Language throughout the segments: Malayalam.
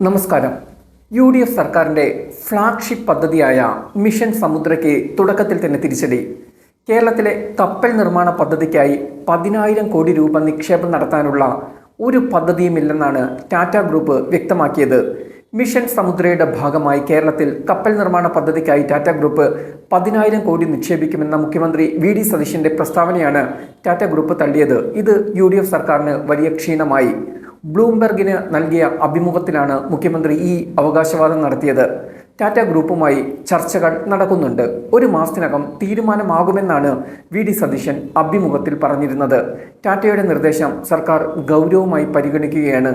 നമസ്കാരം. UDF സർക്കാരിൻ്റെ ഫ്ലാഗ്ഷിപ്പ് പദ്ധതിയായ മിഷൻ സമുദ്രയ്ക്ക് തുടക്കത്തിൽ തന്നെ തിരിച്ചടി. കേരളത്തിലെ കപ്പൽ നിർമ്മാണ പദ്ധതിക്കായി 10,000 കോടി രൂപ നിക്ഷേപം നടത്താനുള്ള ഒരു പദ്ധതിയുമില്ലെന്നാണ് ടാറ്റ ഗ്രൂപ്പ് വ്യക്തമാക്കിയത്. മിഷൻ സമുദ്രയുടെ ഭാഗമായി കേരളത്തിൽ കപ്പൽ നിർമ്മാണ പദ്ധതിക്കായി ടാറ്റ ഗ്രൂപ്പ് 10,000 കോടി നിക്ഷേപിക്കുമെന്ന മുഖ്യമന്ത്രി VD സതീശൻ്റെ പ്രസ്താവനയാണ് ടാറ്റ ഗ്രൂപ്പ് തള്ളിയത്. ഇത് UDF സർക്കാരിന് വലിയ ക്ഷീണമായി. ബ്ലൂംബെർഗിന് നൽകിയ അഭിമുഖത്തിലാണ് മുഖ്യമന്ത്രി ഈ അവകാശവാദം നടത്തിയത്. ടാറ്റ ഗ്രൂപ്പുമായി ചർച്ചകൾ നടക്കുന്നുണ്ട്, ഒരു മാസത്തിനകം തീരുമാനമാകുമെന്നാണ് VD സതീശൻ അഭിമുഖത്തിൽ പറഞ്ഞിരുന്നത്. ടാറ്റയുടെ നിർദ്ദേശം സർക്കാർ ഗൗരവമായി പരിഗണിക്കുകയാണ്.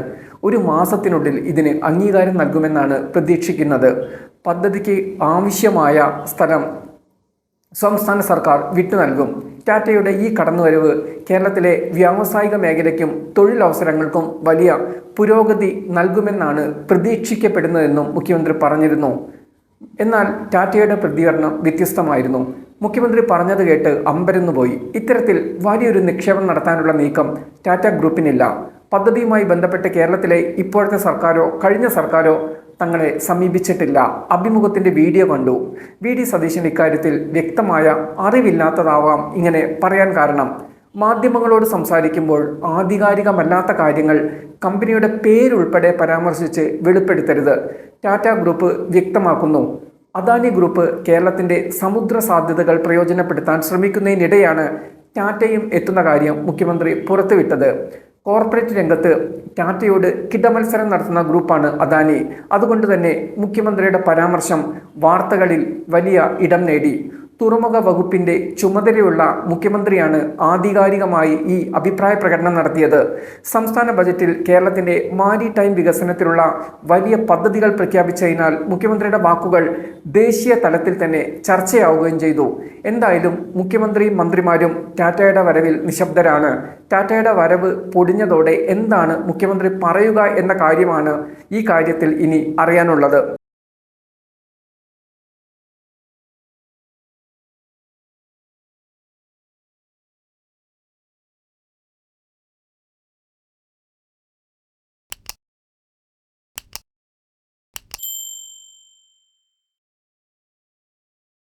ഒരു മാസത്തിനുള്ളിൽ ഇതിന് അംഗീകാരം നൽകുമെന്നാണ് പ്രതീക്ഷിക്കുന്നത്. പദ്ധതിക്ക് ആവശ്യമായ സ്ഥലം സംസ്ഥാന സർക്കാർ വിട്ടു നൽകും. ടാറ്റയുടെ ഈ കടന്നുവരവ് കേരളത്തിലെ വ്യാവസായിക മേഖലയ്ക്കും തൊഴിലവസരങ്ങൾക്കും വലിയ പുരോഗതി നൽകുമെന്നാണ് പ്രതീക്ഷിക്കപ്പെടുന്നതെന്നും മുഖ്യമന്ത്രി പറഞ്ഞിരുന്നു. എന്നാൽ ടാറ്റയുടെ പ്രതികരണം വ്യത്യസ്തമായിരുന്നു. മുഖ്യമന്ത്രി പറഞ്ഞത് കേട്ട് അമ്പരന്നുപോയി. ഇത്തരത്തിൽ വലിയൊരു നിക്ഷേപം നടത്താനുള്ള നീക്കം ടാറ്റ ഗ്രൂപ്പിനില്ല. പദ്ധതിയുമായി ബന്ധപ്പെട്ട് കേരളത്തിലെ ഇപ്പോഴത്തെ സർക്കാരോ കഴിഞ്ഞ സർക്കാരോ തങ്ങളെ സമീപിച്ചിട്ടില്ല. അഭിമുഖത്തിൻ്റെ വീഡിയോ കണ്ടു. VD സതീശൻ ഇക്കാര്യത്തിൽ വ്യക്തമായ അറിവില്ലാത്തതാവാം ഇങ്ങനെ പറയാൻ കാരണം. മാധ്യമങ്ങളോട് സംസാരിക്കുമ്പോൾ ആധികാരികമല്ലാത്ത കാര്യങ്ങൾ കമ്പനിയുടെ പേരുൾപ്പെടെ പരാമർശിച്ച് വെളിപ്പെടുത്തരുത്, ടാറ്റ ഗ്രൂപ്പ് വ്യക്തമാക്കുന്നു. അദാനി ഗ്രൂപ്പ് കേരളത്തിൻ്റെ സമുദ്ര സാധ്യതകൾ പ്രയോജനപ്പെടുത്താൻ ശ്രമിക്കുന്നതിനിടെയാണ് ടാറ്റയും എത്തുന്ന കാര്യം മുഖ്യമന്ത്രി പുറത്തുവിട്ടത്. കോർപ്പറേറ്റ് രംഗത്ത് ടാറ്റയോട് കിടമത്സരം നടത്തുന്ന ഗ്രൂപ്പാണ് അദാനി. അതുകൊണ്ട് തന്നെ മുഖ്യമന്ത്രിയുടെ പരാമർശം വാർത്തകളിൽ വലിയ ഇടം നേടി. തുറമുഖ വകുപ്പിൻ്റെ ചുമതലയുള്ള മുഖ്യമന്ത്രിയാണ് ആധികാരികമായി ഈ അഭിപ്രായ പ്രകടനം നടത്തിയത്. സംസ്ഥാന ബജറ്റിൽ കേരളത്തിൻ്റെ മാരിടൈം വികസനത്തിലുള്ള വലിയ പദ്ധതികൾ പ്രഖ്യാപിച്ചതിനാൽ മുഖ്യമന്ത്രിയുടെ വാക്കുകൾ ദേശീയ തലത്തിൽ തന്നെ ചർച്ചയാവുകയും ചെയ്തു. എന്തായാലും മുഖ്യമന്ത്രിയും മന്ത്രിമാരും ടാറ്റയുടെ വരവിൽ നിശബ്ദരാണ്. ടാറ്റയുടെ വരവ് പൊടിഞ്ഞതോടെ എന്താണ് മുഖ്യമന്ത്രി പറയുക എന്ന കാര്യമാണ് ഈ കാര്യത്തിൽ ഇനി അറിയാനുള്ളത്.